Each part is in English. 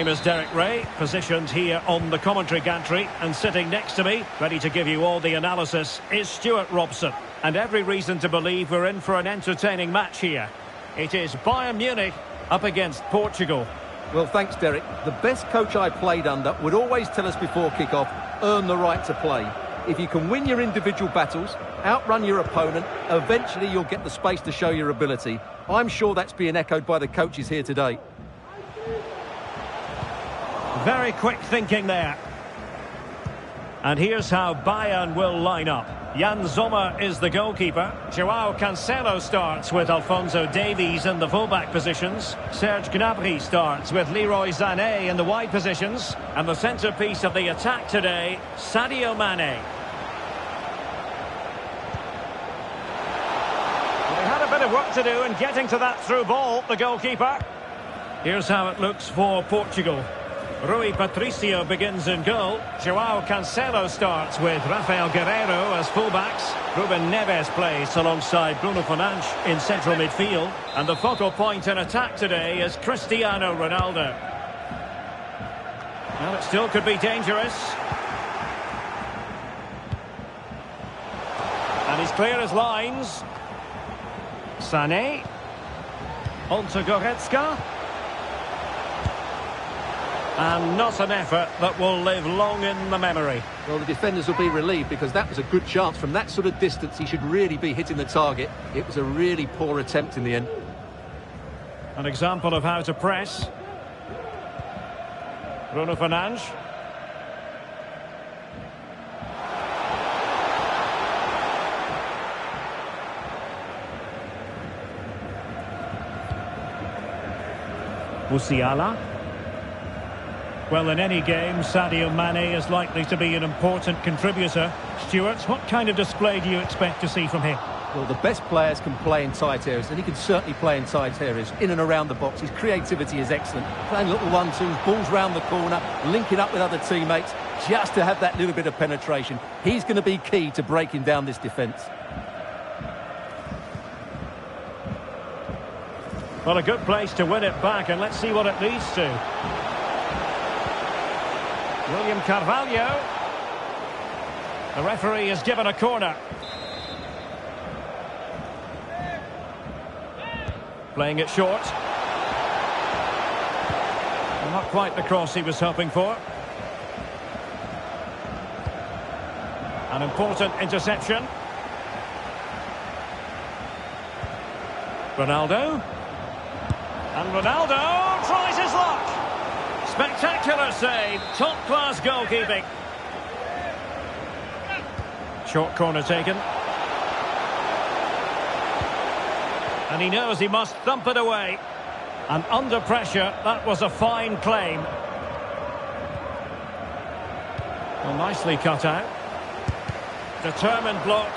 name is Derek Ray, positioned here on the commentary gantry, and sitting next to me, ready to give you all the analysis, is Stuart Robson. And every reason to believe we're in for an entertaining match here. It is Bayern Munich up against Portugal. Well, thanks, Derek. The best coach I played under would always tell us before kick-off, earn the right to play. If you can win your individual battles, outrun your opponent, eventually you'll get the space to show your ability. I'm sure that's being echoed by the coaches here today. Very quick thinking there. And here's how Bayern will line up. Jan Sommer is the goalkeeper. Joao Cancelo starts with Alphonso Davies in the fullback positions. Serge Gnabry starts with Leroy Sané in the wide positions. And the centrepiece of the attack today, Sadio Mane. They had a bit of work to do in getting to that through ball, the goalkeeper. Here's how it looks for Portugal. Rui Patricio begins in goal. Joao Cancelo starts with Rafael Guerreiro as fullbacks. Ruben Neves plays alongside Bruno Fernandes in central midfield. And the focal point in attack today is Cristiano Ronaldo. Well, it still could be dangerous. And he's clear as lines. Sané. On to Goretzka. And not an effort that will live long in the memory. Well, the defenders will be relieved because that was a good chance. From that sort of distance, he should really be hitting the target. It was a really poor attempt in the end. An example of how to press. Bruno Fernandes. Musiala. Well, in any game, Sadio Mane is likely to be an important contributor. Stuart, what kind of display do you expect to see from him? Well, the best players can play in tight areas, and he can certainly play in tight areas, in and around the box. His creativity is excellent. Playing little one-twos, balls round the corner, linking up with other teammates, just to have that little bit of penetration. He's going to be key to breaking down this defence. Well, a good place to win it back, and let's see what it leads to. William Carvalho. The referee has given a corner. Playing it short. Not quite the cross he was hoping for. An important interception. Ronaldo. And Ronaldo tries his luck. Spectacular save, top-class goalkeeping. Short corner taken. And he knows he must thump it away. And under pressure, that was a fine claim. Well, nicely cut out. Determined block.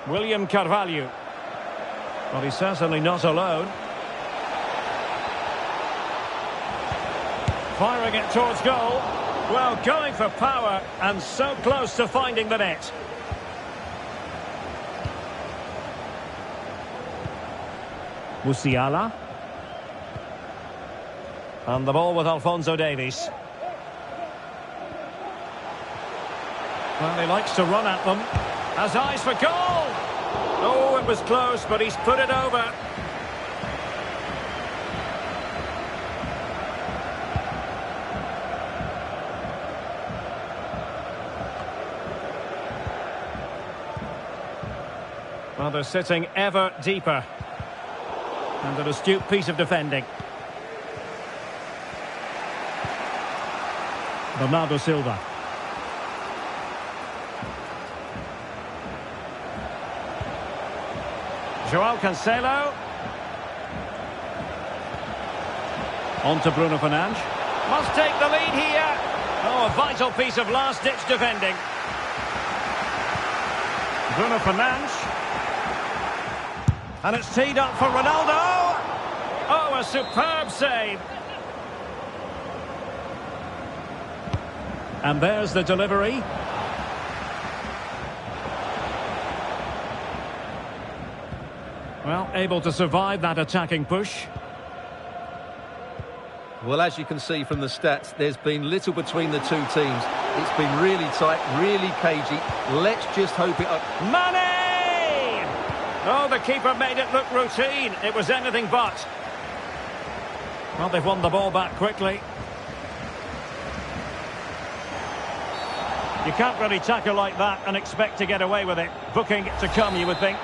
William Carvalho. Well, he's certainly not alone. Firing it towards goal. Well, going for power and so close to finding the net. Musiala. And the ball with Alphonso Davies. Well, he likes to run at them. Has eyes for goal! Oh, it was close, but he's put it over. Well, they're sitting ever deeper. And an astute piece of defending. Bernardo Silva. Joao Cancelo. On to Bruno Fernandes. Must take the lead here. Oh, a vital piece of last-ditch defending. Bruno Fernandes. And it's teed up for Ronaldo. Oh, a superb save. And there's the delivery. Well, able to survive that attacking push. Well, as you can see from the stats, there's been little between the two teams. It's been really tight, really cagey. Let's just hope it... Mane! Oh, the keeper made it look routine. It was anything but. Well, they've won the ball back quickly. You can't really tackle like that and expect to get away with it. Booking to come, you would think.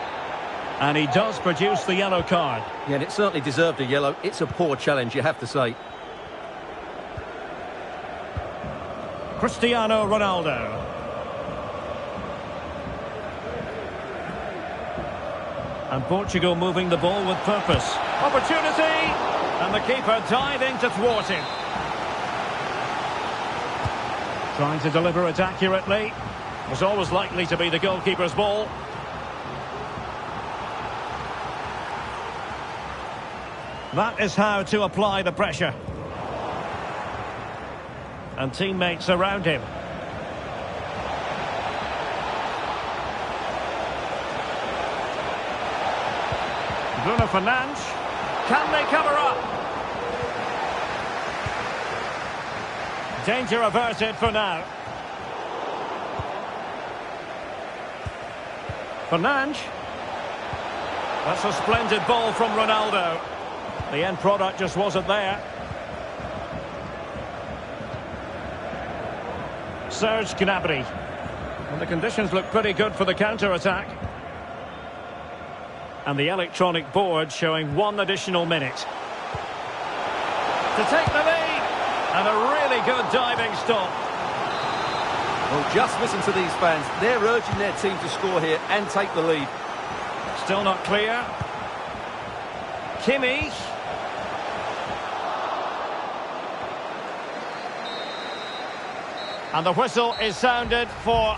And he does produce the yellow card. Yeah, and it certainly deserved a yellow. It's a poor challenge, you have to say. Cristiano Ronaldo. And Portugal moving the ball with purpose. Opportunity! And the keeper diving to thwart him. Trying to deliver it accurately. Was always likely to be the goalkeeper's ball. That is how to apply the pressure. And teammates around him. Bruno Fernandes. Can they cover up? Danger averted for now. Fernandes. That's a splendid ball from Ronaldo. The end product just wasn't there. Serge Gnabry. And the conditions look pretty good for the counter-attack. And the electronic board showing 1 additional minute. To take the lead. And a really good diving stop. Well, just listen to these fans. They're urging their team to score here and take the lead. Still not clear. Kimmich. And the whistle is sounded for...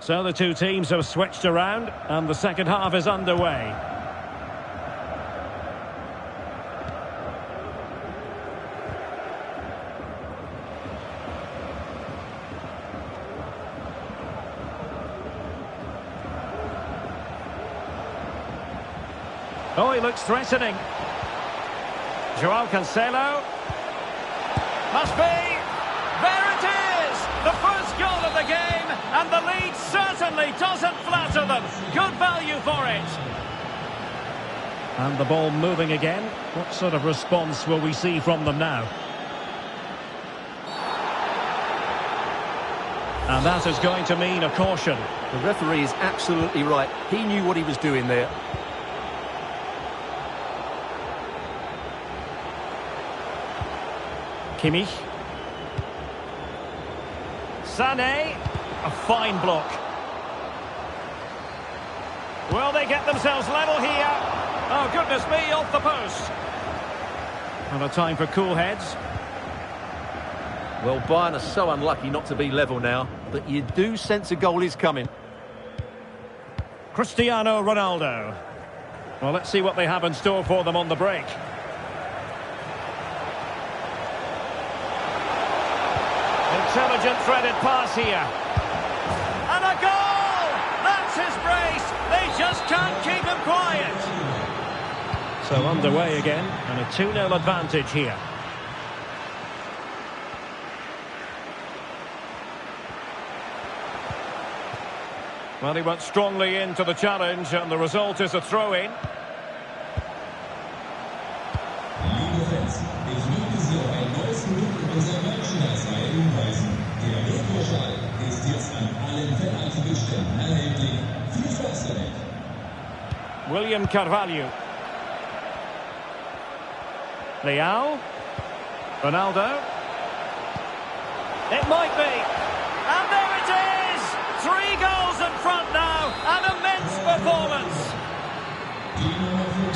So the two teams have switched around and the second half is underway. Oh, he looks threatening. Joao Cancelo. Must be. There it is! The first goal of the game, and the lead certainly doesn't flatter them. Good value for it. And the ball moving again. What sort of response will we see from them now? And that is going to mean a caution. The referee is absolutely right. He knew what he was doing there. Kimmich. Sané. A fine block. Will they get themselves level here? Oh, goodness me, off the post. And a time for cool heads. Well, Bayern are so unlucky not to be level now, but you do sense a goal is coming. Cristiano Ronaldo. Well, let's see what they have in store for them on the break. Intelligent threaded pass here. And a goal! That's his brace. They just can't keep him quiet. So underway again, and a 2-0 advantage here. Well, he went strongly into the challenge, and the result is a throw-in. William Carvalho. Leao. Ronaldo. It might be. And there it is! 3 goals in front now. An immense performance.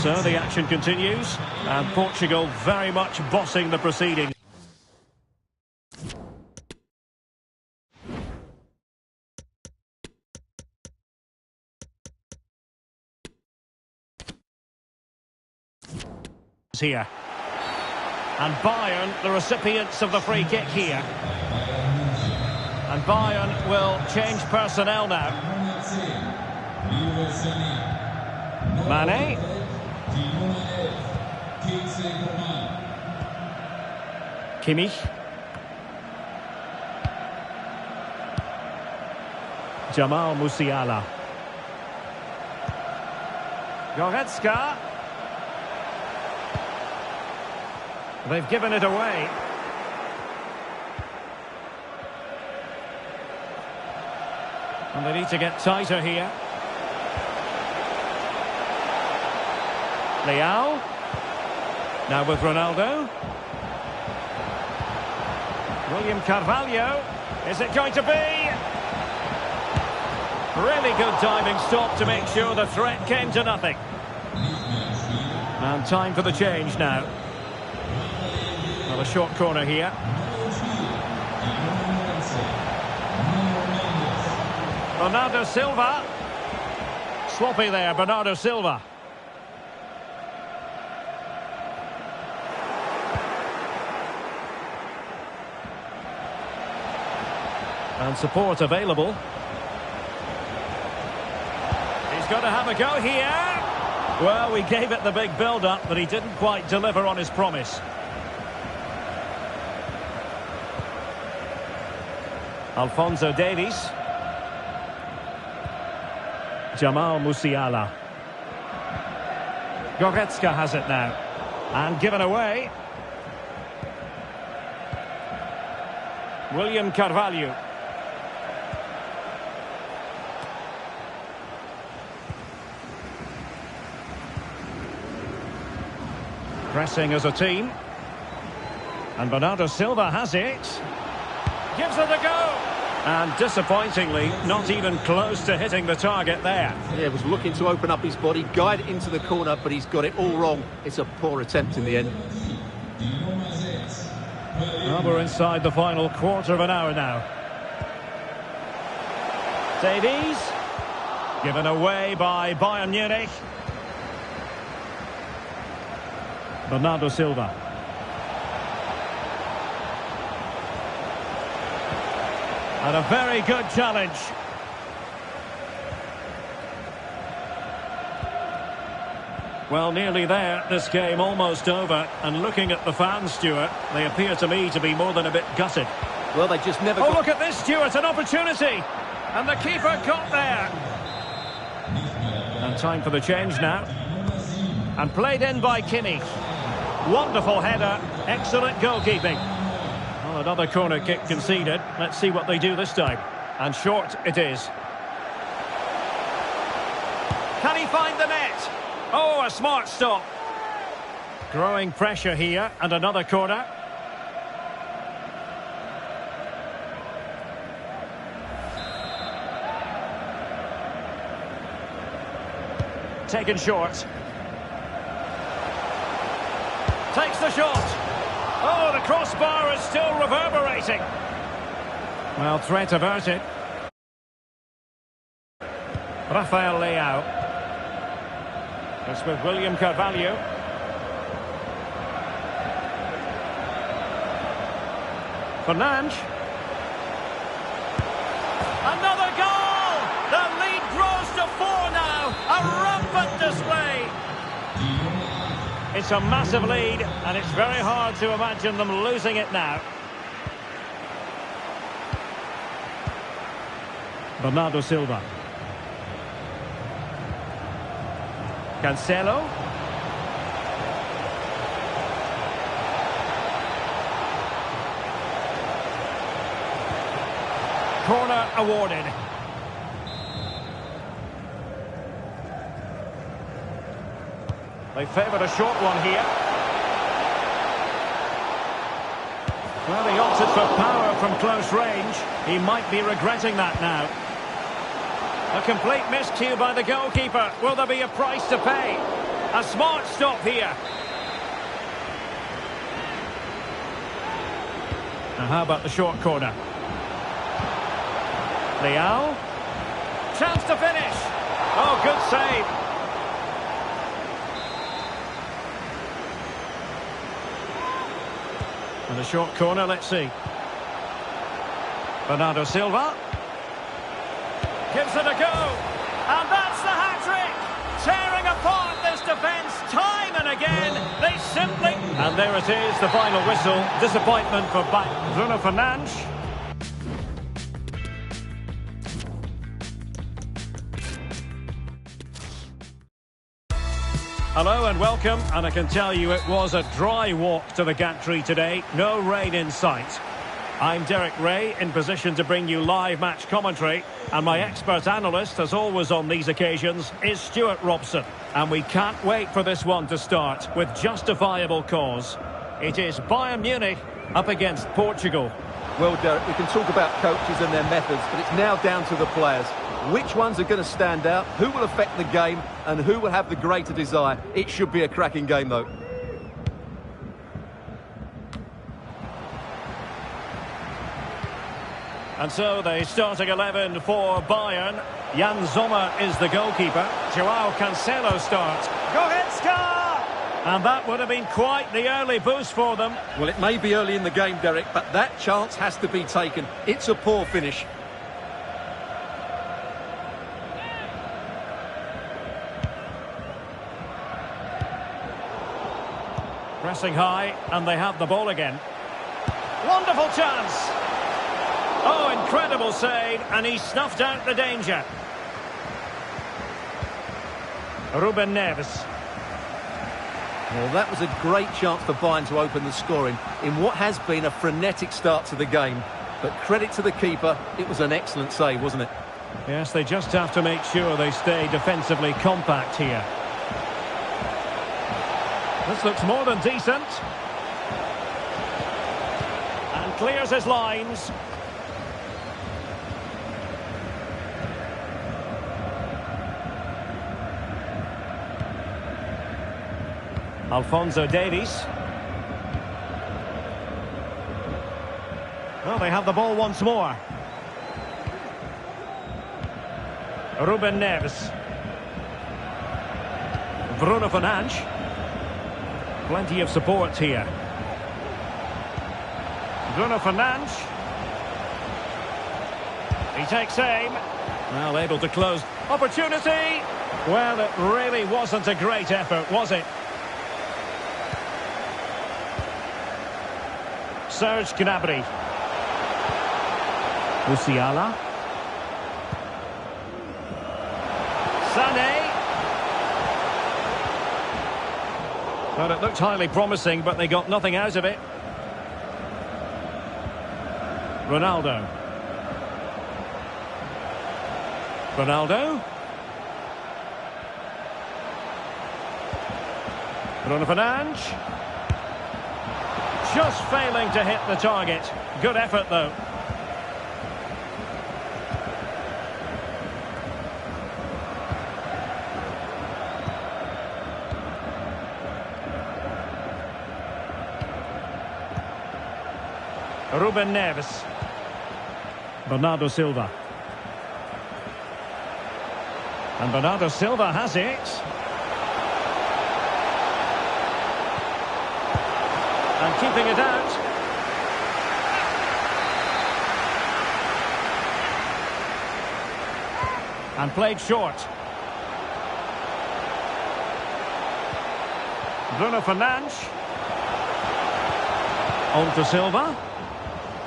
So the action continues. And Portugal very much bossing the proceedings. Here. And Bayern, the recipients of the free kick here. And Bayern will change personnel now. Mane. Kimmich. Jamal Musiala. Goretzka. They've given it away. And they need to get tighter here. Leao. Now with Ronaldo. William Carvalho. Is it going to be? Really good diving stop to make sure the threat came to nothing. And time for the change now. Another short corner here. Bernardo Silva. Sloppy there, Bernardo Silva. And support available. He's got to have a go here. Well, we gave it the big build-up, but he didn't quite deliver on his promise. Alphonso Davies. Jamal Musiala. Goretzka has it now. And given away. William Carvalho. Pressing as a team. And Bernardo Silva has it. Gives it a go. And disappointingly, not even close to hitting the target there. Yeah, was looking to open up his body, guide it into the corner, but he's got it all wrong. It's a poor attempt in the end. Well, we're inside the final quarter of an hour now. Davies. Given away by Bayern Munich. Bernardo Silva. And a very good challenge. Well, nearly there. This game almost over. And looking at the fans, Stuart, they appear to me to be more than a bit gutted. Well, they just never... Oh, look at this, Stuart, an opportunity. And the keeper got there. And time for the change now. And played in by Kimmich. Wonderful header. Excellent goalkeeping. Well, another corner kick conceded. Let's see what they do this time. And short it is. Can he find the net? Oh, a smart stop. Growing pressure here. And another corner. Taken short. Takes the shot. Oh, the crossbar is still reverberating. Well, threat averted. Rafael Leao. It's with William Carvalho. Fernandes. Another goal! The lead grows to 4 now. A rampant display. It's a massive lead, and it's very hard to imagine them losing it now. Bernardo Silva. Cancelo. Corner awarded. They favoured a short one here. Well, he opted for power from close range. He might be regretting that now. A complete miscue by the goalkeeper. Will there be a price to pay? A smart stop here. Now, how about the short corner? Leao. Chance to finish. Oh, good save. And a short corner, let's see. Bernardo Silva. Gives it a go. And that's the hat-trick! Tearing apart this defence time and again. They simply... And there it is, the final whistle. Disappointment for back Bruno Fernandes. Hello and welcome, and I can tell you it was a dry walk to the gantry today. No rain in sight. I'm Derek Ray, in position to bring you live match commentary, and my expert analyst, as always on these occasions, is Stuart Robson. And we can't wait for this one to start, with justifiable cause. It is Bayern Munich up against Portugal. Well, Derek, we can talk about coaches and their methods, but it's now down to the players. Which ones are going to stand out, who will affect the game, and who will have the greater desire? It should be a cracking game, though. And so the starting 11 for Bayern. Jan Sommer is the goalkeeper. Joao Cancelo starts. Goretzka! And that would have been quite the early boost for them. Well, it may be early in the game, Derek, but that chance has to be taken. It's a poor finish. Pressing high, and they have the ball again. Wonderful chance! Oh, incredible save, and he snuffed out the danger. Ruben Neves. Well, that was a great chance for Bayern to open the scoring in what has been a frenetic start to the game. But credit to the keeper, it was an excellent save, wasn't it? Yes, they just have to make sure they stay defensively compact here. This looks more than decent. And clears his lines. Alphonso Davies. Well, they have the ball once more. Ruben Neves. Bruno Fernandes. Plenty of support here. Bruno Fernandes. He takes aim. Well, able to close. Opportunity! Well, it really wasn't a great effort, was it? Serge Gnabry. Musiala. Sané. Well, it looked highly promising, but they got nothing out of it. Ronaldo. Ronaldo. Bruno Fernandes. Just failing to hit the target. Good effort, though. Ruben Neves. Bernardo Silva. And Bernardo Silva has it. And keeping it out. And played short. Bruno Fernandes. On to Silva.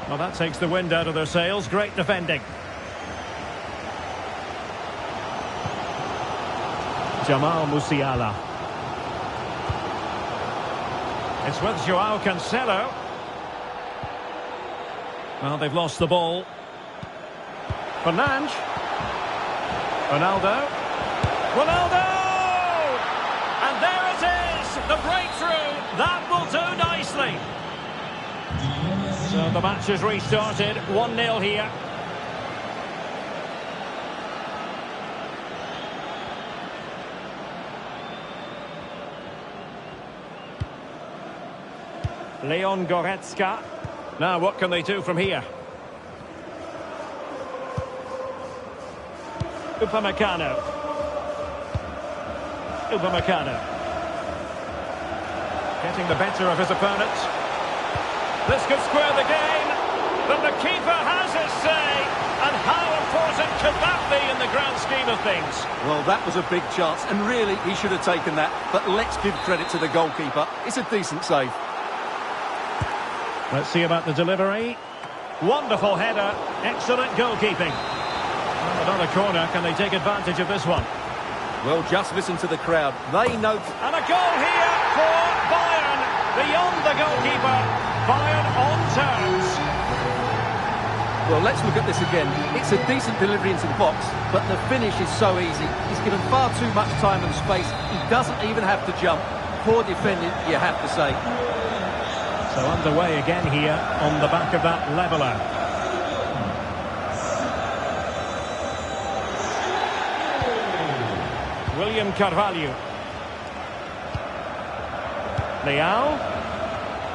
Well, that takes the wind out of their sails. Great defending. Jamal Musiala. It's with Joao Cancelo. Well, they've lost the ball. Fernandes. Ronaldo. Ronaldo! And there it is! The breakthrough! That will do nicely. So the match has restarted. 1-0 here. Leon Goretzka. Now what can they do from here? Upamecano. Getting the better of his opponent. This could square the game, but the keeper has his say. And how important could that be in the grand scheme of things? Well, that was a big chance, and really, he should have taken that. But let's give credit to the goalkeeper. It's a decent save. Let's see about the delivery. Wonderful header, excellent goalkeeping. Well, another corner, can they take advantage of this one? Well, just listen to the crowd. They know... And a goal here for Bayern, beyond the goalkeeper. Bayern on terms. Well, let's look at this again. It's a decent delivery into the box, but the finish is so easy. He's given far too much time and space. He doesn't even have to jump. Poor defending, you have to say. So underway again here on the back of that leveller. William Carvalho. Leao.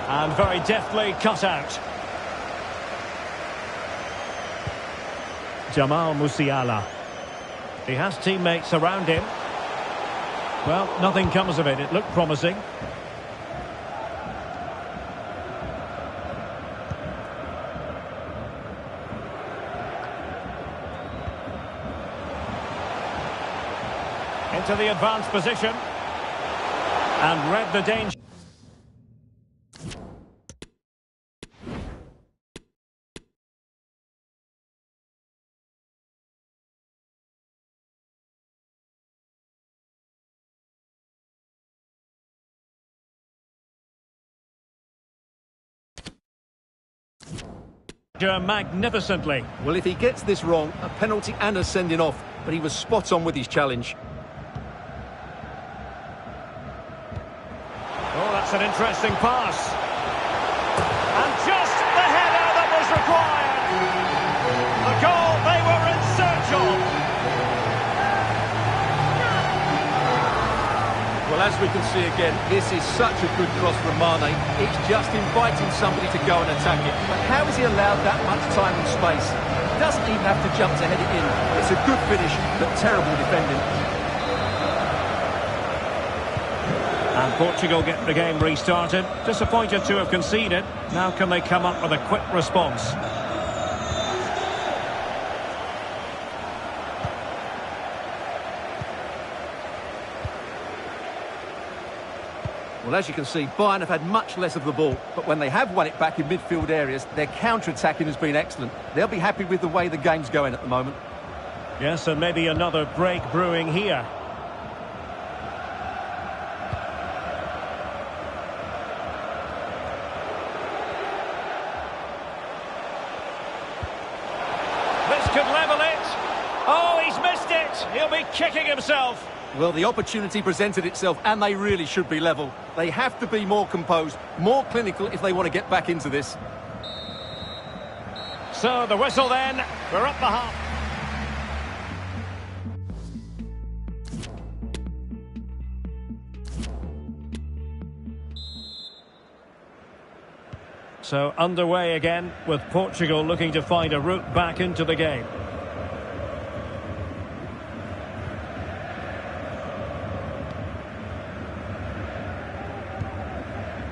And very deftly cut out. Jamal Musiala. He has teammates around him. Well, nothing comes of it. It looked promising. Into the advanced position. And read the danger. Magnificently. Well, if he gets this wrong, a penalty and a sending off, but he was spot on with his challenge. Oh, that's an interesting pass. And just the header that was required. The goal they were in search of. Well, as we can see again, this is such a good cross from Mane. It's just inviting somebody to go and attack it. But how is he allowed that much time and space? He doesn't even have to jump to head it in. It's a good finish, but terrible defending. And Portugal get the game restarted. Disappointed to have conceded. Now can they come up with a quick response? Well, as you can see, Bayern have had much less of the ball, but when they have won it back in midfield areas, their counter-attacking has been excellent. They'll be happy with the way the game's going at the moment. Yes, and maybe another break brewing here. This could level it. Oh, he's missed it. He'll be kicking himself. Well, the opportunity presented itself, and they really should be level. They have to be more composed, more clinical if they want to get back into this. So, the whistle then. We're up the half. So, underway again, with Portugal looking to find a route back into the game.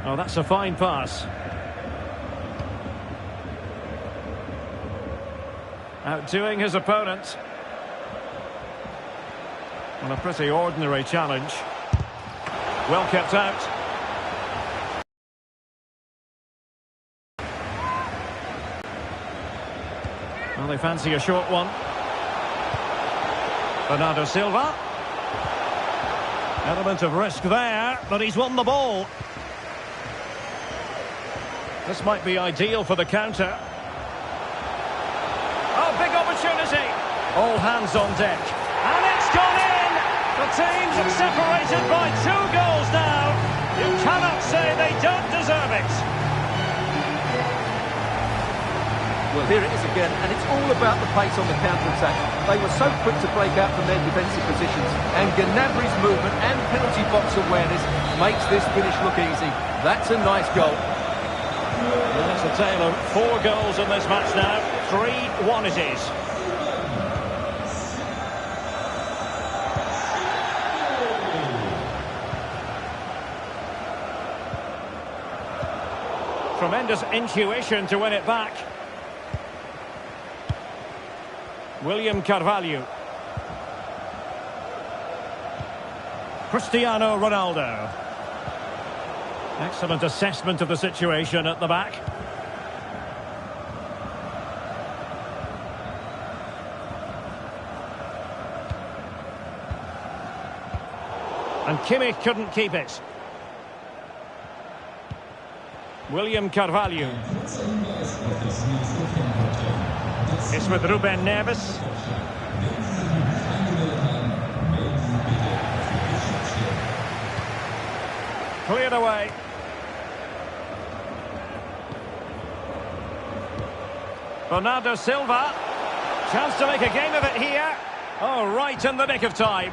Oh, that's a fine pass. Outdoing his opponent. Well, a pretty ordinary challenge. Well kept out. Well, they fancy a short one. Bernardo Silva. Element of risk there, but he's won the ball. This might be ideal for the counter. Oh, big opportunity. All hands on deck. And it's gone in. The teams are separated by 2 goals now. You cannot say they don't deserve it. Well, here it is again, and it's all about the pace on the counter-attack. They were so quick to break out from their defensive positions, and Gnabry's movement and penalty box awareness makes this finish look easy. That's a nice goal. Well, it's a tale of 4 goals in this match now. 3-1 it is. From Tremendous intuition to win it back. William Carvalho. Cristiano Ronaldo. Excellent assessment of the situation at the back. And Kimmich couldn't keep it. William Carvalho. It's with Ruben Neves. Cleared away. Bernardo Silva. Chance to make a game of it here. Oh, right in the nick of time.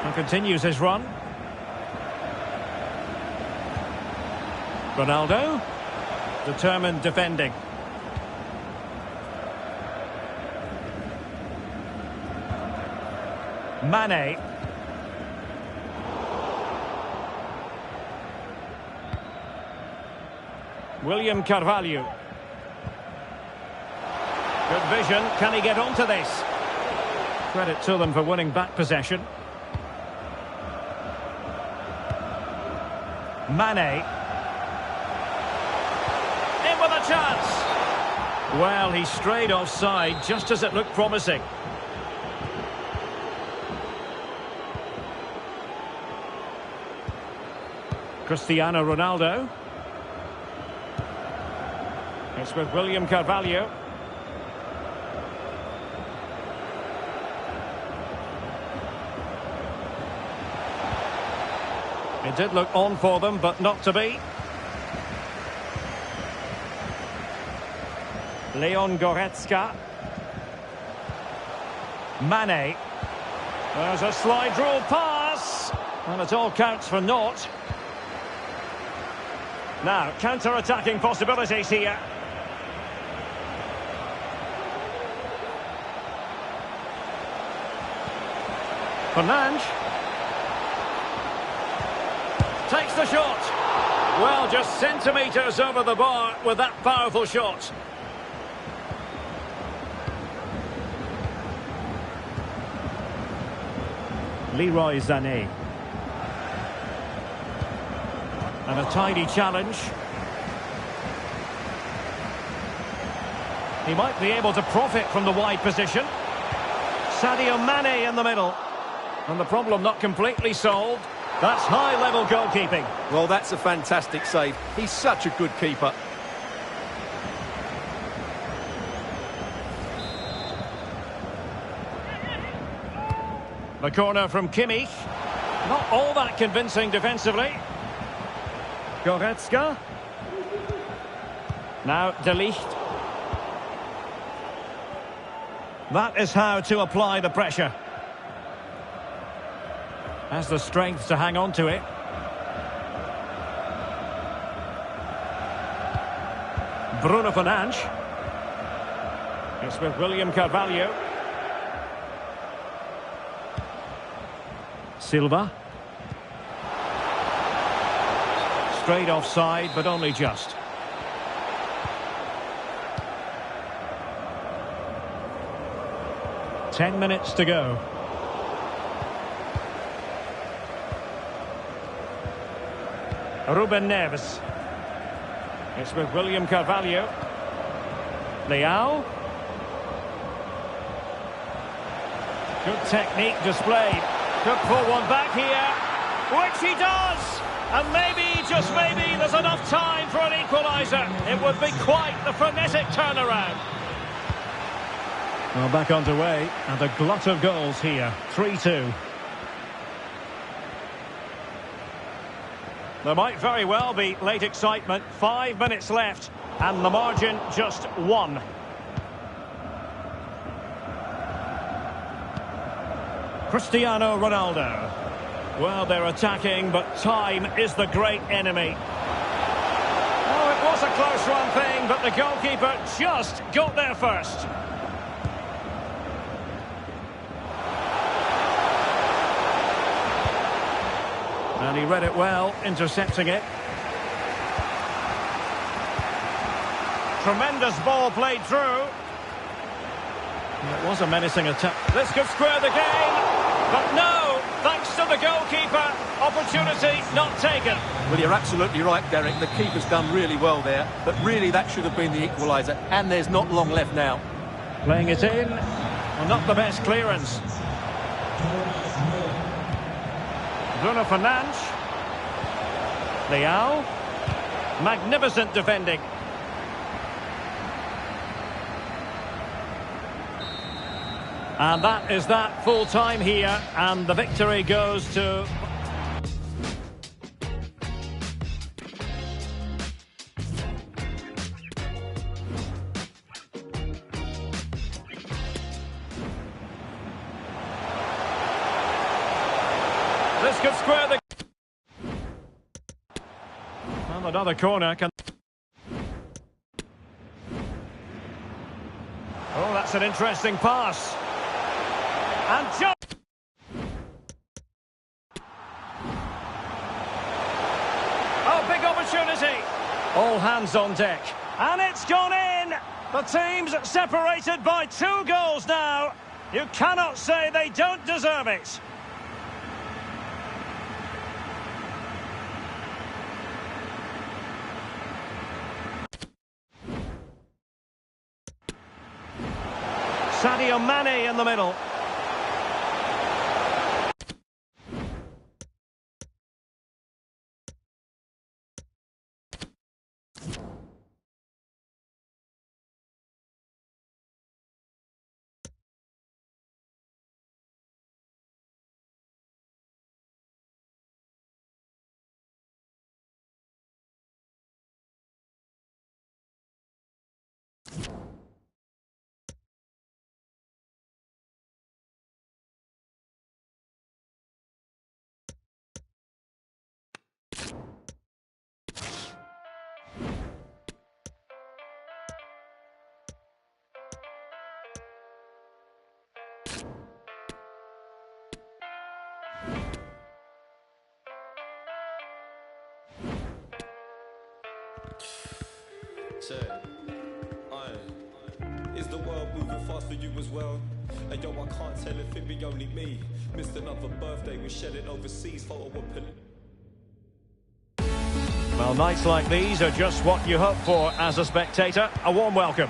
And continues his run. Ronaldo. Determined defending. Mane. William Carvalho. Good vision. Can he get onto this? Credit to them for winning back possession. Mane. In with a chance. Well, he strayed offside just as it looked promising. Cristiano Ronaldo. It's with William Carvalho. It did look on for them, but not to be. Leon Goretzka. Mane. There's a slide rule pass. And it all counts for naught. Now, counter-attacking possibilities here. Fernandes. Takes the shot. Well, just centimetres over the bar with that powerful shot. Leroy Sané. And a tidy challenge. He might be able to profit from the wide position. Sadio Mane in the middle. And the problem not completely solved. That's high-level goalkeeping. Well, that's a fantastic save. He's such a good keeper. The corner from Kimmich. Not all that convincing defensively. Goretzka. Now De Ligt. That is how to apply the pressure. Has the strength to hang on to it. Bruno Fernandes. It's with William Carvalho. Silva. Straight offside, but only just. Ten minutes to go. Ruben Neves. It's with William Carvalho. Leao. Good technique displayed. Could pull one back here, which he does. And maybe, just maybe, there's enough time for an equaliser. It would be quite the frenetic turnaround. Well, back underway, and a glut of goals here. 3-2. There might very well be late excitement. 5 minutes left, and the margin just 1. Cristiano Ronaldo. Well, they're attacking, but time is the great enemy. Oh, it was a close-run thing, but the goalkeeper just got there first. And he read it well, intercepting it. Tremendous ball played through. It was a menacing attack. This could square the game. But no, thanks to the goalkeeper. Opportunity not taken. Well, you're absolutely right, Derek. The keeper's done really well there. But really, that should have been the equaliser. And there's not long left now. Playing it in. Well, not the best clearance. Bruno Fernandes. Leao. Magnificent defending. And that is that, full time here, and the victory goes to... This could square the... Well, another corner can... Oh, that's an interesting pass. And just... Oh, big opportunity. All hands on deck. And it's gone in. The team's separated by 2 goals now. You cannot say they don't deserve it. Sadio Mane in the middle. Is the world moving fast for you as well? And yo, I can't tell if it be only me. Missed another birthday, we shed it overseas. Photo of... Well, nights like these are just what you hope for as a spectator. A warm welcome.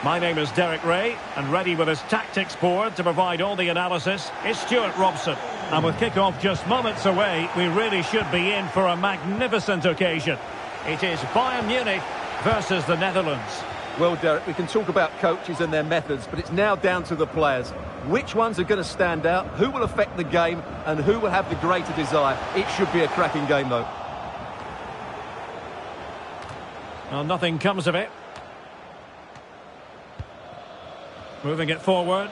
My name is Derek Ray, and ready with his tactics board to provide all the analysis is Stuart Robson. And with kick-off just moments away, we really should be in for a magnificent occasion. It is Bayern Munich versus the Netherlands. Well, Derek, we can talk about coaches and their methods, but it's now down to the players. Which ones are going to stand out, who will affect the game, and who will have the greater desire? It should be a cracking game, though. Well, nothing comes of it. Moving it forward.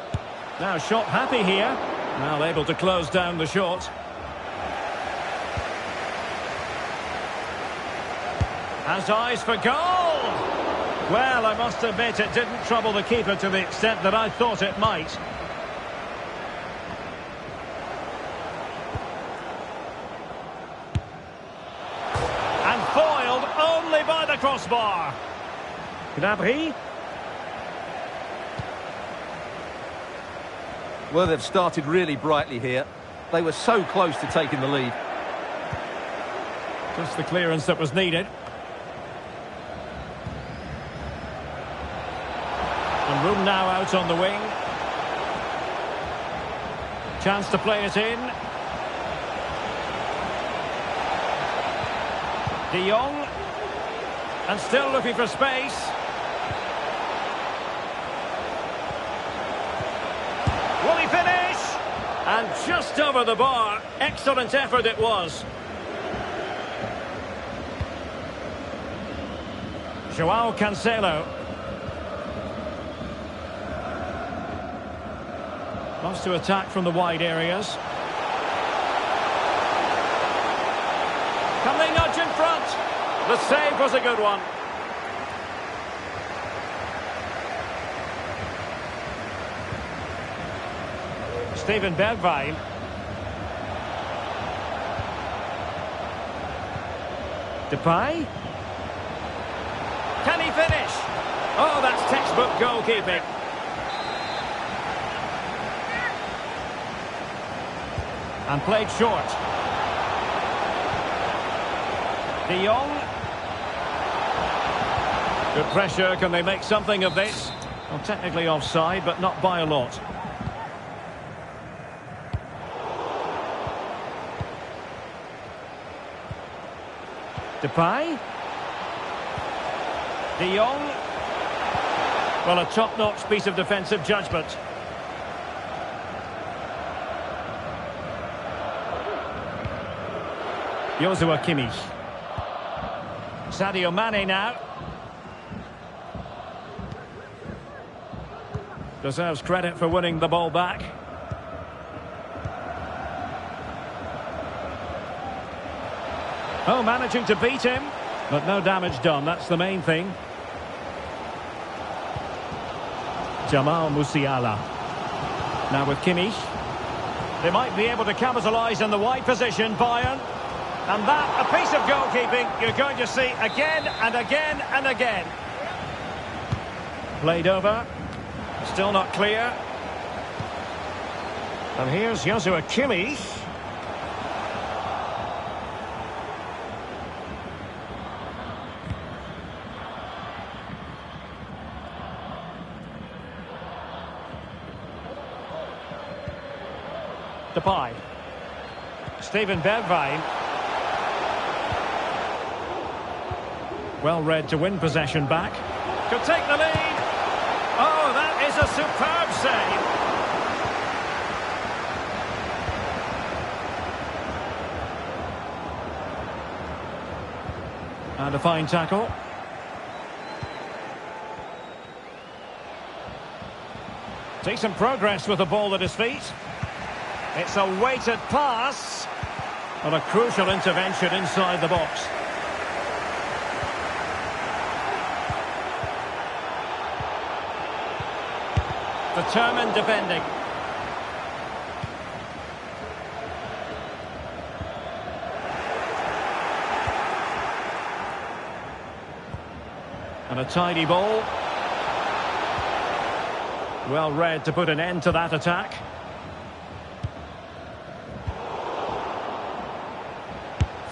Now shot happy here. Now able to close down the shot. Has eyes for goal! Well, I must admit it didn't trouble the keeper to the extent that I thought it might. And foiled only by the crossbar. Gnabry. Well, they've started really brightly here. They were so close to taking the lead. Just the clearance that was needed. And room now out on the wing. Chance to play it in. De Jong. And still looking for space. Will he finish? And just over the bar. Excellent effort it was. Joao Cancelo. Wants to attack from the wide areas. Can they nudge in front? The save was a good one. Steven Bergwijn. Depay. Can he finish? Oh, that's textbook goalkeeping. And played short. De Jong. Good pressure. Can they make something of this? Well, technically offside, but not by a lot. Depay. De Jong. Well, a top-notch piece of defensive judgment. Joshua Kimmich. Sadio Mane now. Deserves credit for winning the ball back. Oh, managing to beat him, but no damage done. That's the main thing. Jamal Musiala. Now with Kimmich. They might be able to capitalise in the wide position, Bayern. And that, a piece of goalkeeping you're going to see again and again and again. Played over. Still not clear. And here's Joshua Kimmich. Depay. Steven Bergwijn. Well read to win possession back. Could take the lead. Oh, that is a superb save. And a fine tackle. Decent progress with the ball at his feet. It's a weighted pass. And a crucial intervention inside the box. Determined defending. And a tidy ball. Well read to put an end to that attack.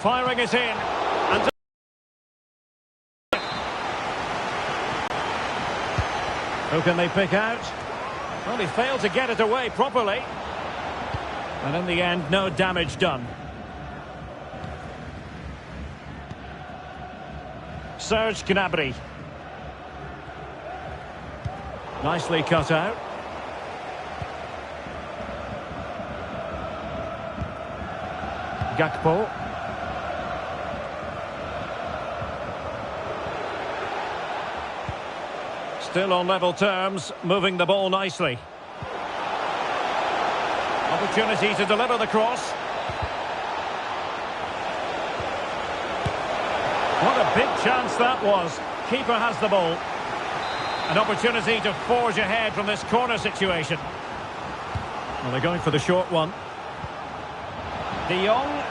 Firing it in. And who can they pick out? Well, he failed to get it away properly. And in the end, no damage done. Serge Gnabry. Nicely cut out. Gakpo. Still on level terms, moving the ball nicely. Opportunity to deliver the cross. What a big chance that was. Keeper has the ball. An opportunity to forge ahead from this corner situation. Well, they're going for the short one. De Jong.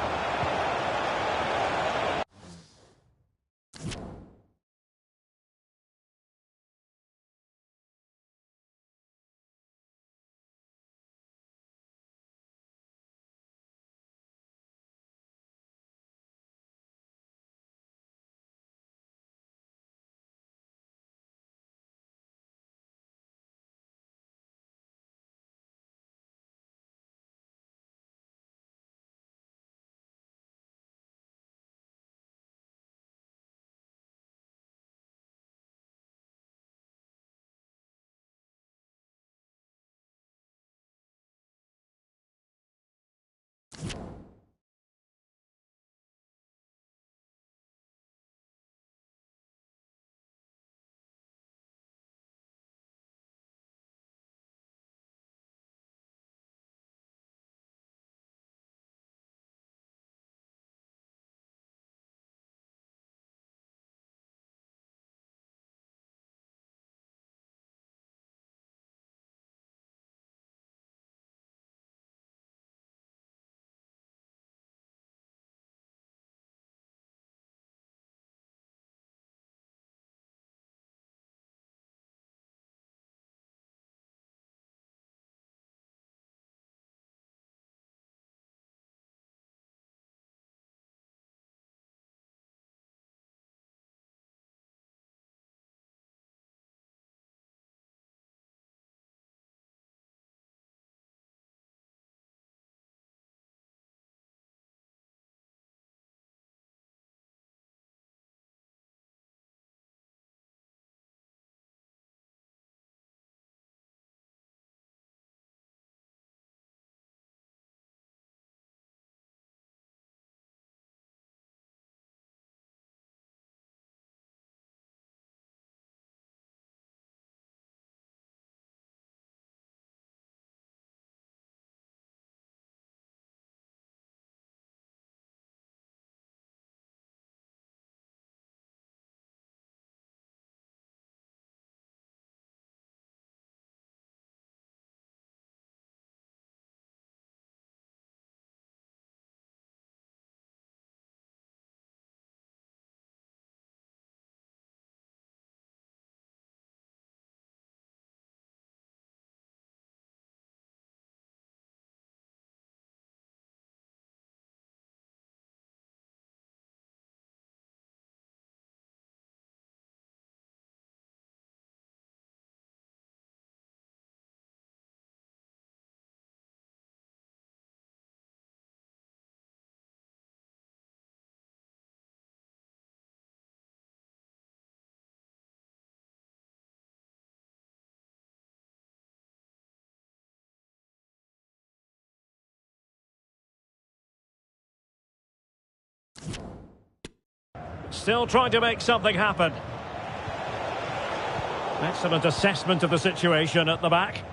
Still trying to make something happen. Excellent assessment of the situation at the back.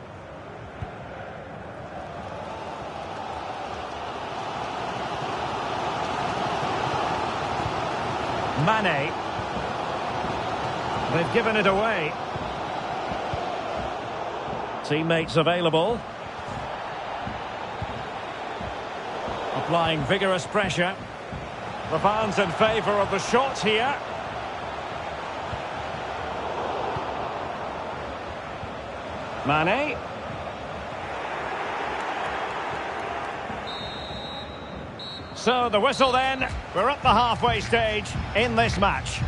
Mane. They've given it away. Teammates available. Applying vigorous pressure. The fans in favour of the shot here. Mane. So the whistle then. We're at the halfway stage in this match.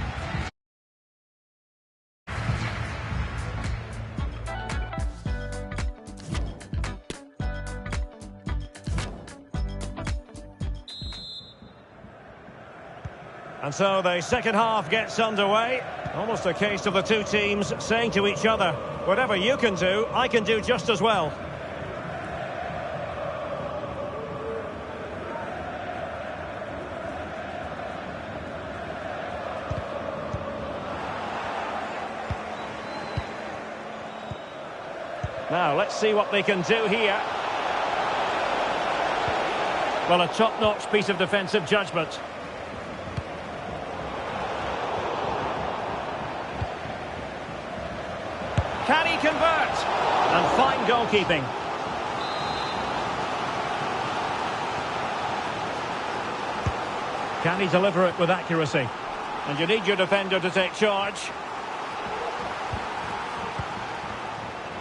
And so the second half gets underway. Almost a case of the two teams saying to each other, whatever you can do, I can do just as well. Now, let's see what they can do here. Well, a top-notch piece of defensive judgment. Can he convert? And fine goalkeeping. Can he deliver it with accuracy? And you need your defender to take charge.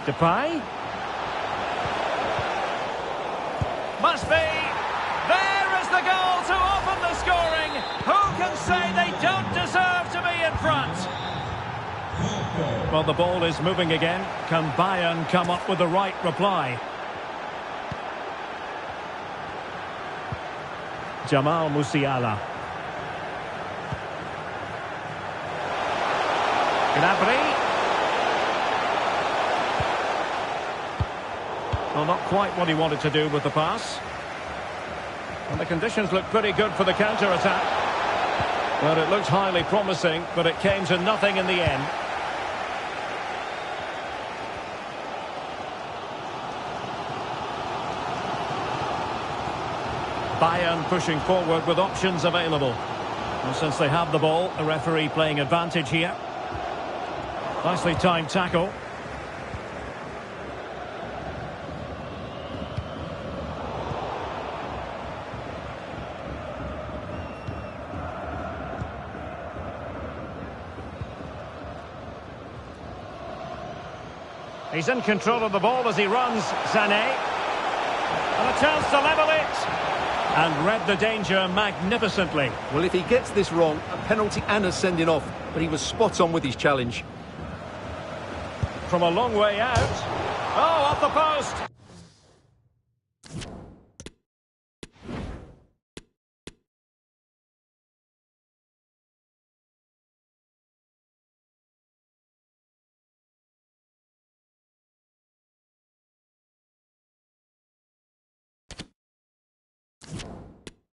Depay. Must be. There is the goal to open the scoring. Who can say they don't deserve to be in front? Well, the ball is moving again. Can Bayern come up with the right reply? Jamal Musiala. Gnabry. Well, not quite what he wanted to do with the pass. And the conditions look pretty good for the counter-attack. Well, it looked highly promising, but it came to nothing in the end. Bayern pushing forward with options available. And since they have the ball, the referee playing advantage here. Nicely timed tackle. He's in control of the ball as he runs, Sané. And a chance to level it. And read the danger magnificently. Well, if he gets this wrong, a penalty and a sending off. But he was spot on with his challenge. From a long way out. Oh, off the post.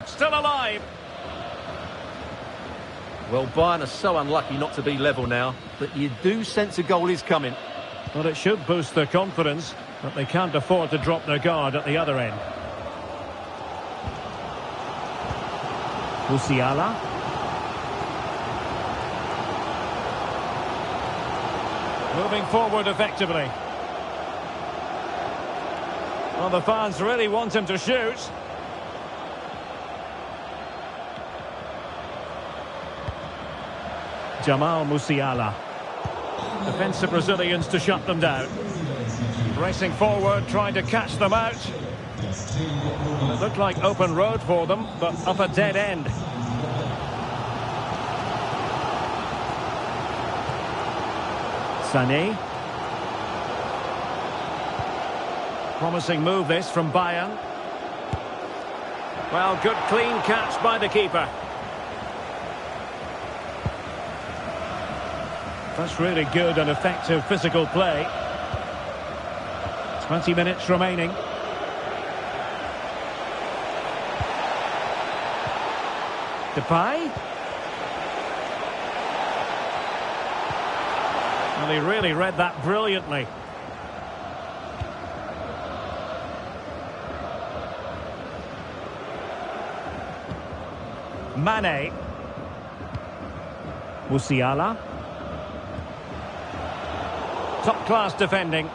Still alive. Well, Bayern are so unlucky not to be level now, but you do sense a goal is coming. But it should boost their confidence, but they can't afford to drop their guard at the other end. Musiala. Moving forward effectively. Well, the fans really want him to shoot. Jamal Musiala. Defensive Brazilians to shut them down. Racing forward, trying to catch them out. It looked like open road for them, but up a dead end. Sané. Promising move this from Bayern. Well, good clean catch by the keeper. That's really good and effective physical play. 20 minutes remaining. Depay. Well, he really read that brilliantly. Mane. Musiala. Top-class defending.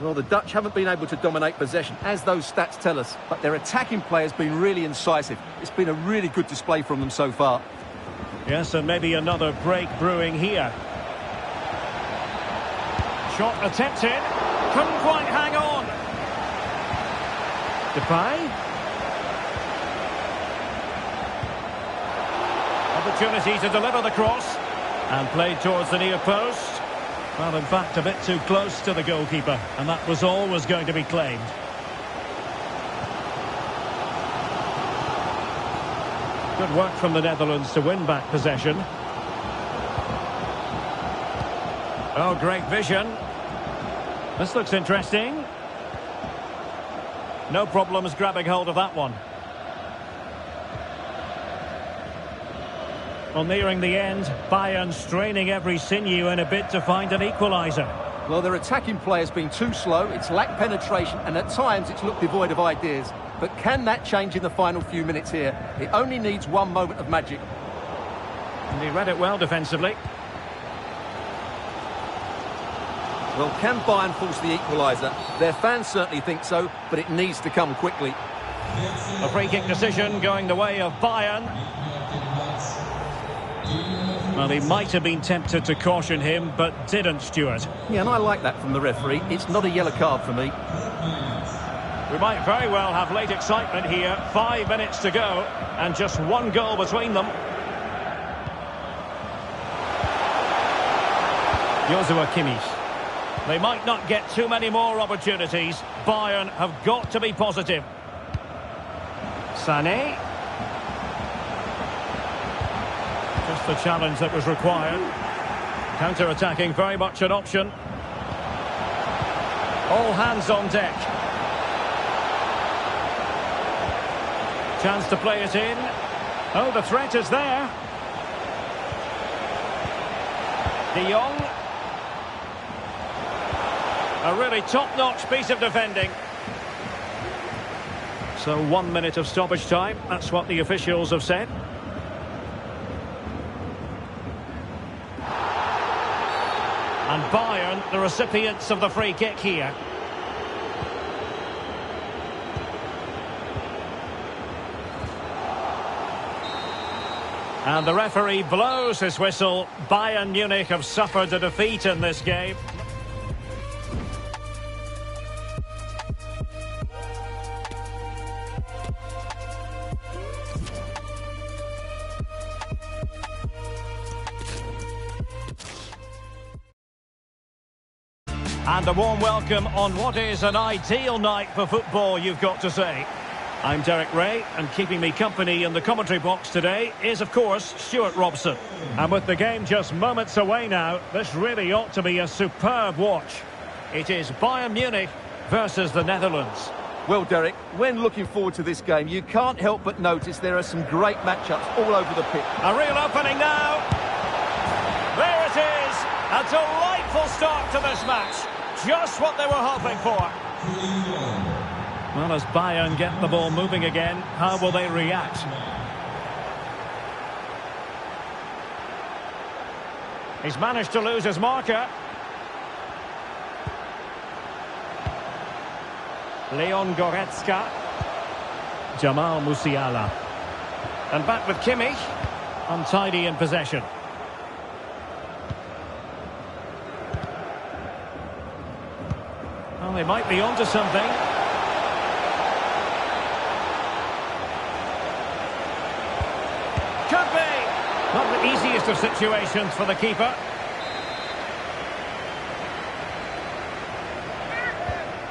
Well, the Dutch haven't been able to dominate possession, as those stats tell us, but their attacking play has been really incisive. It's been a really good display from them so far. Yes, and maybe another break brewing here. Shot attempted. Couldn't quite hang on. Depay. Opportunity to deliver the cross. And played towards the near post. Well, in fact, a bit too close to the goalkeeper. And that was always going to be claimed. Good work from the Netherlands to win back possession. Oh, great vision. This looks interesting. No problems grabbing hold of that one. Well, nearing the end, Bayern straining every sinew in a bid to find an equaliser. Well, their attacking play has been too slow, it's lacked penetration, and at times it's looked devoid of ideas. But can that change in the final few minutes here? It only needs one moment of magic. And he read it well defensively. Well, can Bayern force the equaliser? Their fans certainly think so, but it needs to come quickly. A free kick decision going the way of Bayern. Well, he might have been tempted to caution him, but didn't, Stuart. Yeah, and I like that from the referee. It's not a yellow card for me. We might very well have late excitement here. 5 minutes to go, and just one goal between them. Joshua Kimmich. They might not get too many more opportunities. Bayern have got to be positive. Sané. Just the challenge that was required. Counter-attacking very much an option. All hands on deck. Chance to play it in. Oh, the threat is there. De Jong. A really top-notch piece of defending. So 1 minute of stoppage time. That's what the officials have said. And Bayern, the recipients of the free kick here. And the referee blows his whistle. Bayern Munich have suffered a defeat in this game. And a warm welcome on what is an ideal night for football, you've got to say. I'm Derek Ray, and keeping me company in the commentary box today is, of course, Stuart Robson. And with the game just moments away now, this really ought to be a superb watch. It is Bayern Munich versus the Netherlands. Well, Derek, when looking forward to this game, you can't help but notice there are some great matchups all over the pitch. A real opening now. There it is. A delightful start to this match. Just what they were hoping for. Well, as Bayern get the ball moving again, how will they react? He's managed to lose his marker. Leon Goretzka. Jamal Musiala. And back with Kimmich. Untidy in possession. Well, they might be onto something. Could be. Not the easiest of situations for the keeper.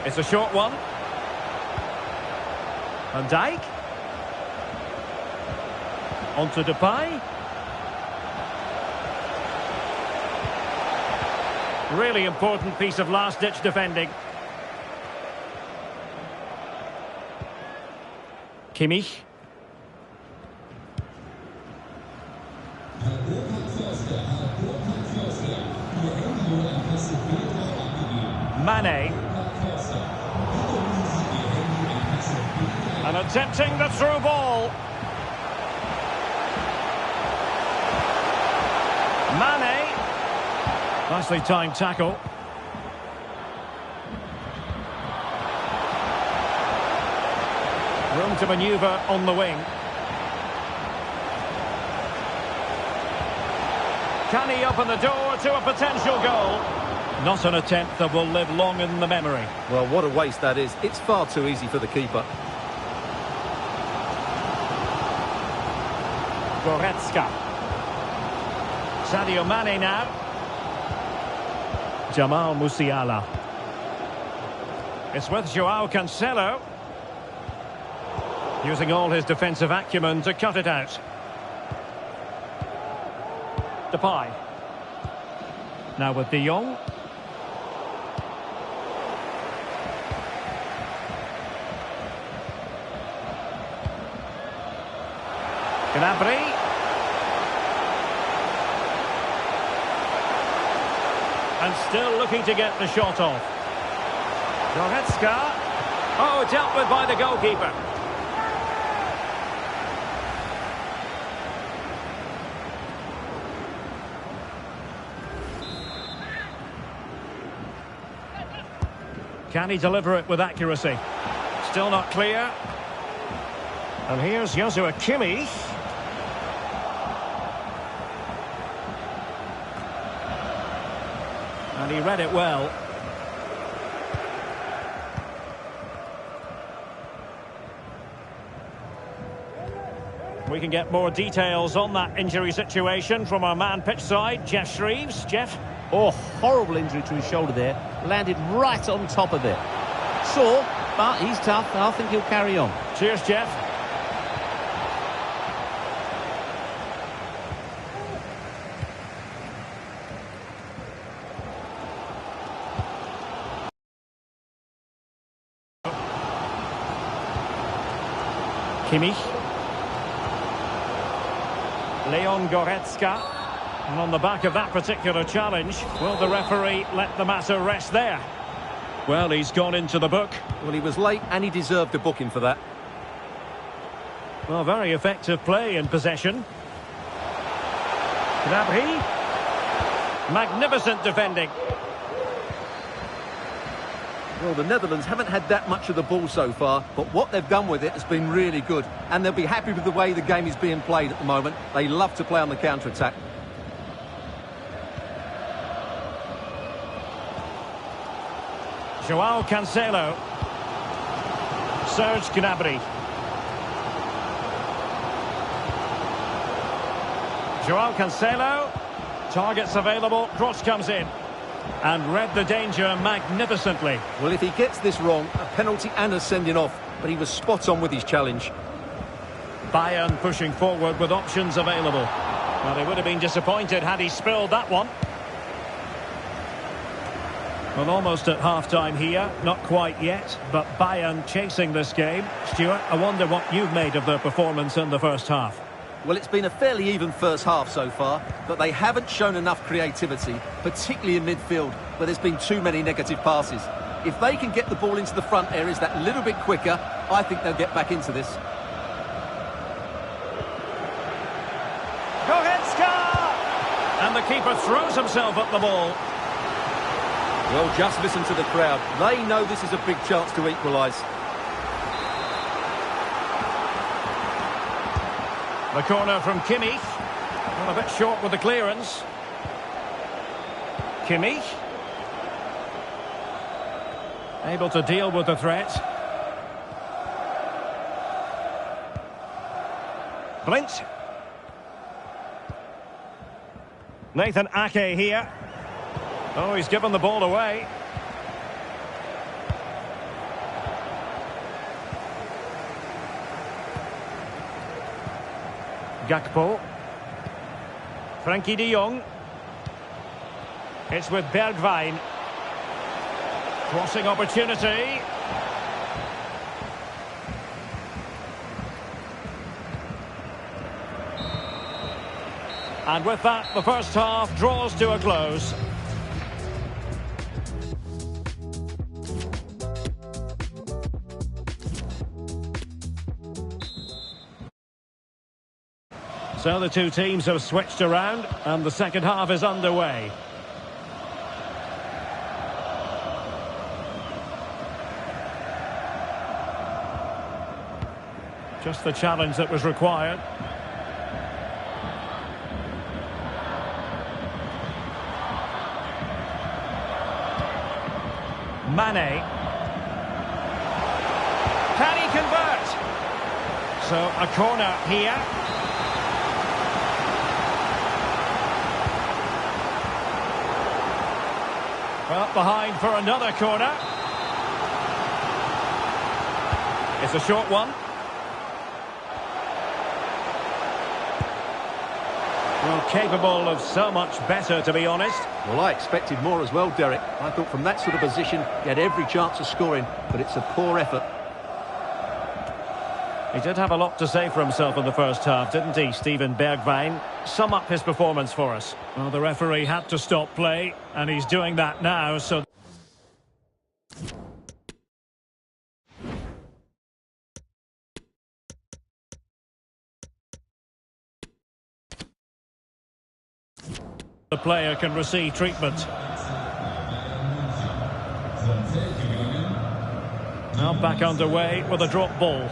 It's a short one. Van Dijk. Onto Depay. Really important piece of last-ditch defending. Kimmich. Mane. And attempting the through ball. Mane. Nicely timed tackle. Room to manoeuvre on the wing. Can he open the door to a potential goal? Not an attempt that will live long in the memory. Well, what a waste that is. It's far too easy for the keeper. Goretzka. Sadio Mane now. Jamal Musiala. It's with Joao Cancelo. Using all his defensive acumen to cut it out. Depay. Now with De Jong. Gnabry. And still looking to get the shot off. Goretzka. Oh, dealt with by the goalkeeper. Can he deliver it with accuracy? Still not clear. And here's Joshua Kimmich. And he read it well. We can get more details on that injury situation from our man pitch side, Jeff Shreves. Jeff? Oh, horrible injury to his shoulder there. Landed right on top of it. Sore, but he's tough. I think he'll carry on. Cheers, Jeff. Kimmich. Leon Goretzka. And on the back of that particular challenge, will the referee let the matter rest there? Well, he's gone into the book. Well, he was late and he deserved a booking for that. Well, very effective play in possession. Gnabry. Magnificent defending. Well, the Netherlands haven't had that much of the ball so far, but what they've done with it has been really good. And they'll be happy with the way the game is being played at the moment. They love to play on the counter-attack. Joao Cancelo. Serge Gnabry. Joao Cancelo. Targets available. Cross comes in. And read the danger magnificently. Well, if he gets this wrong, a penalty and a sending off. But he was spot on with his challenge. Bayern pushing forward with options available. Well, they would have been disappointed had he spilled that one. Well, almost at half-time here. Not quite yet, but Bayern chasing this game. Stuart, I wonder what you've made of their performance in the first half. Well, it's been a fairly even first half so far, but they haven't shown enough creativity, particularly in midfield, where there's been too many negative passes. If they can get the ball into the front areas that little bit quicker, I think they'll get back into this. Goretzka! And the keeper throws himself at the ball. Well, just listen to the crowd. They know this is a big chance to equalise. The corner from Kimmich. Well, a bit short with the clearance. Kimmich. Able to deal with the threat. Blint. Nathan Ake here. Oh, he's given the ball away. Gakpo. Frankie de Jong. It's with Bergwijn. Crossing opportunity. And with that, the first half draws to a close. So the two teams have switched around and the second half is underway. Just the challenge that was required. Mane. Can he convert? So a corner here. Well, behind for another corner. It's a short one. Well, capable of so much better, to be honest. Well, I expected more as well, Derek. I thought from that sort of position, he had every chance of scoring, but it's a poor effort. He did have a lot to say for himself in the first half, didn't he, Steven Bergwijn? Sum up his performance for us. Well, the referee had to stop play, and he's doing that now, so... the player can receive treatment. Now back underway with a drop ball.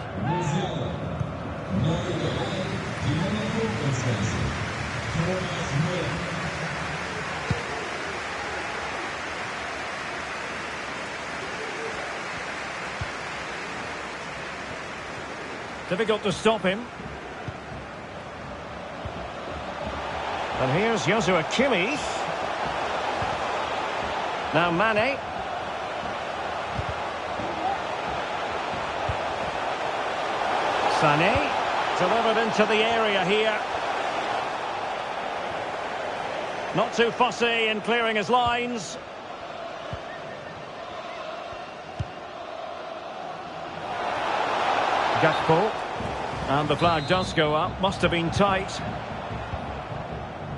Difficult to stop him. And here's Joshua Kimmich. Now Mane. Sané. Delivered into the area here. Not too fussy in clearing his lines. Gakpo. And the flag does go up. Must have been tight.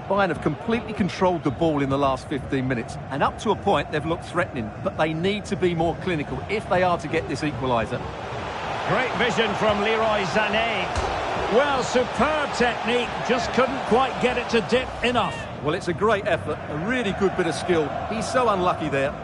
Bayern have completely controlled the ball in the last 15 minutes, and up to a point they've looked threatening, but they need to be more clinical if they are to get this equaliser. Great vision from Leroy Sané. Well, superb technique, just couldn't quite get it to dip enough. Well, it's a great effort, a really good bit of skill. He's so unlucky there.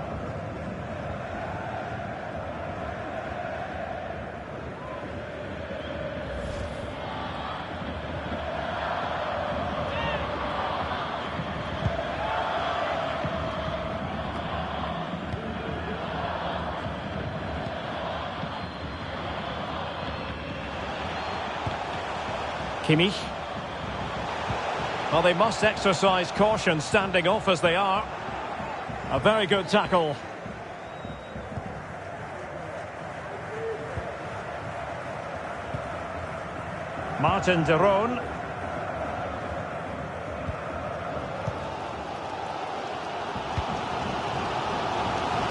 Kimmich. Well, they must exercise caution standing off as they are. A very good tackle. Martin de Roon.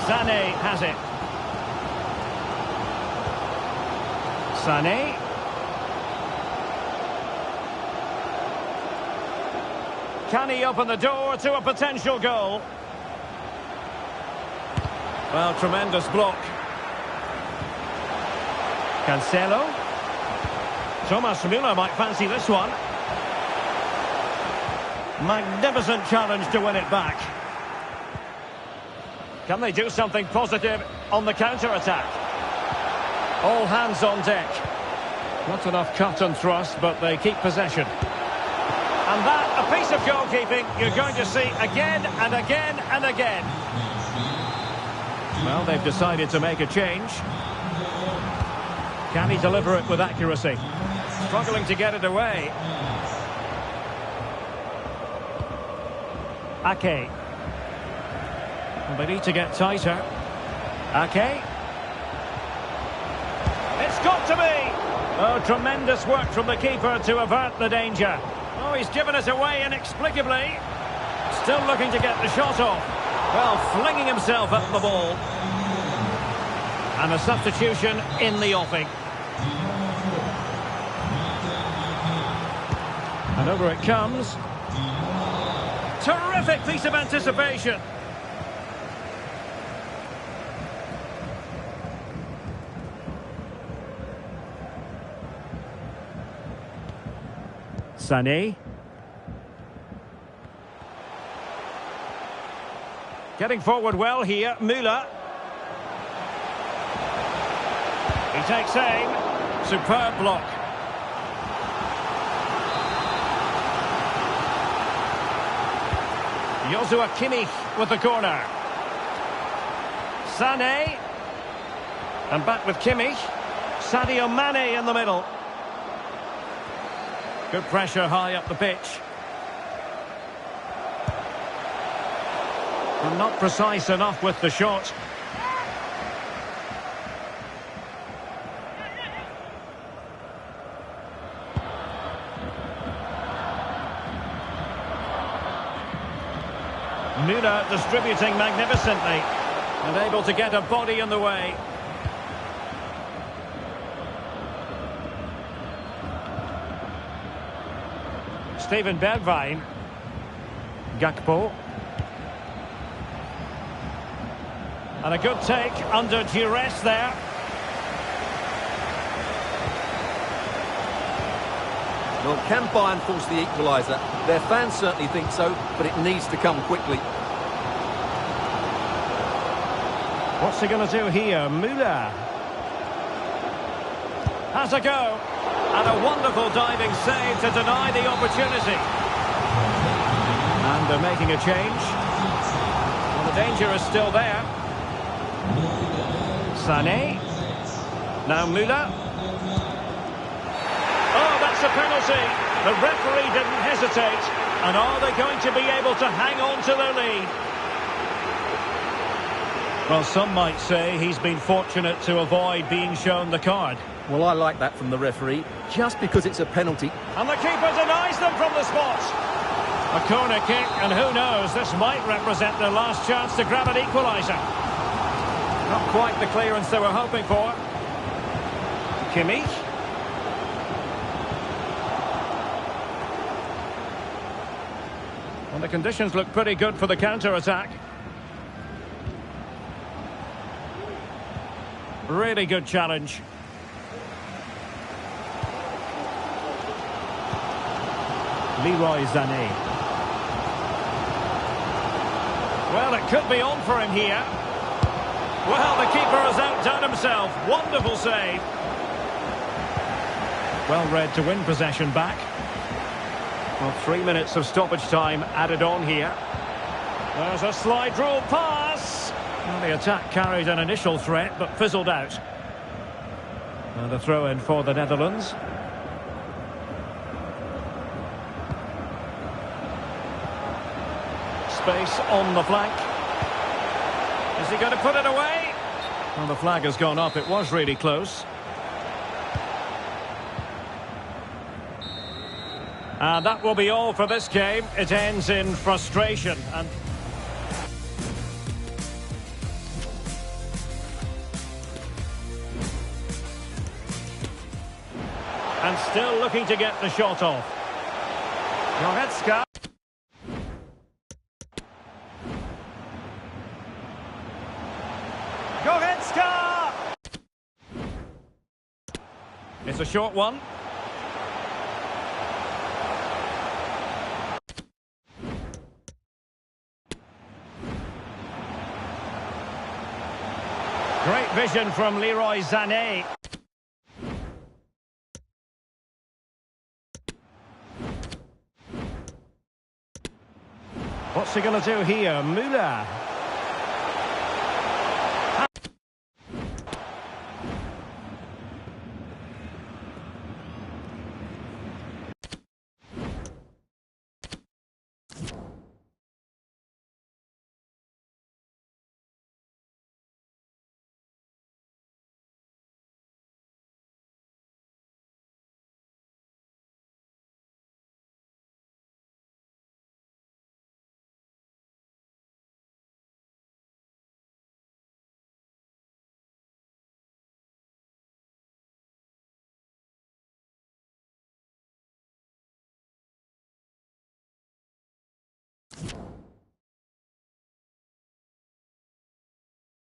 Sané has it. Sané. Can he open the door to a potential goal? Well, tremendous block. Cancelo. Thomas Müller might fancy this one. Magnificent challenge to win it back. Can they do something positive on the counter-attack? All hands on deck. Not enough cut and thrust, but they keep possession. And that, a piece of goalkeeping you're going to see again and again and again. Well, they've decided to make a change. Can he deliver it with accuracy? Struggling to get it away. Ake. Well, they need to get tighter. Ake. It's got to be! Oh, tremendous work from the keeper to avert the danger. Oh, he's given it away inexplicably. Still looking to get the shot off. Well, flinging himself at the ball. And a substitution in the offing. And over it comes. Terrific piece of anticipation. Sané. Getting forward well here, Müller. He takes aim. Superb block. Joshua Kimmich with the corner. Sané. And back with Kimmich. Sadio Mane in the middle. Good pressure high up the pitch. And not precise enough with the shot. Müller distributing magnificently and able to get a body in the way. Steven Bergwijn. Gakpo. And a good take under duress there. Well, can Bayern force the equaliser? Their fans certainly think so, but it needs to come quickly. What's he going to do here? Müller. Has a go. And a wonderful diving save to deny the opportunity. And they're making a change. Well, the danger is still there. Sané. Now Müller. Oh, that's a penalty. The referee didn't hesitate. And are they going to be able to hang on to their lead? Well, some might say he's been fortunate to avoid being shown the card. Well, I like that from the referee, just because it's a penalty. And the keeper denies them from the spot. A corner kick, and who knows, this might represent their last chance to grab an equaliser. Not quite the clearance they were hoping for. Kimmich. Well, the conditions look pretty good for the counter-attack. Really good challenge. Leroy Sané. Well, it could be on for him here. Well, the keeper has outdone himself. Wonderful save. Well read to win possession back. Well, 3 minutes of stoppage time added on here. There's a slide rule pass. Well, the attack carried an initial threat, but fizzled out. And a throw-in for the Netherlands. Space on the flank. Is he going to put it away? Well, the flag has gone up. It was really close. And that will be all for this game. It ends in frustration. And still looking to get the shot off. Goretzka. Goretzka! It's a short one. Great vision from Leroy Sané. What's he going to do here? Müller.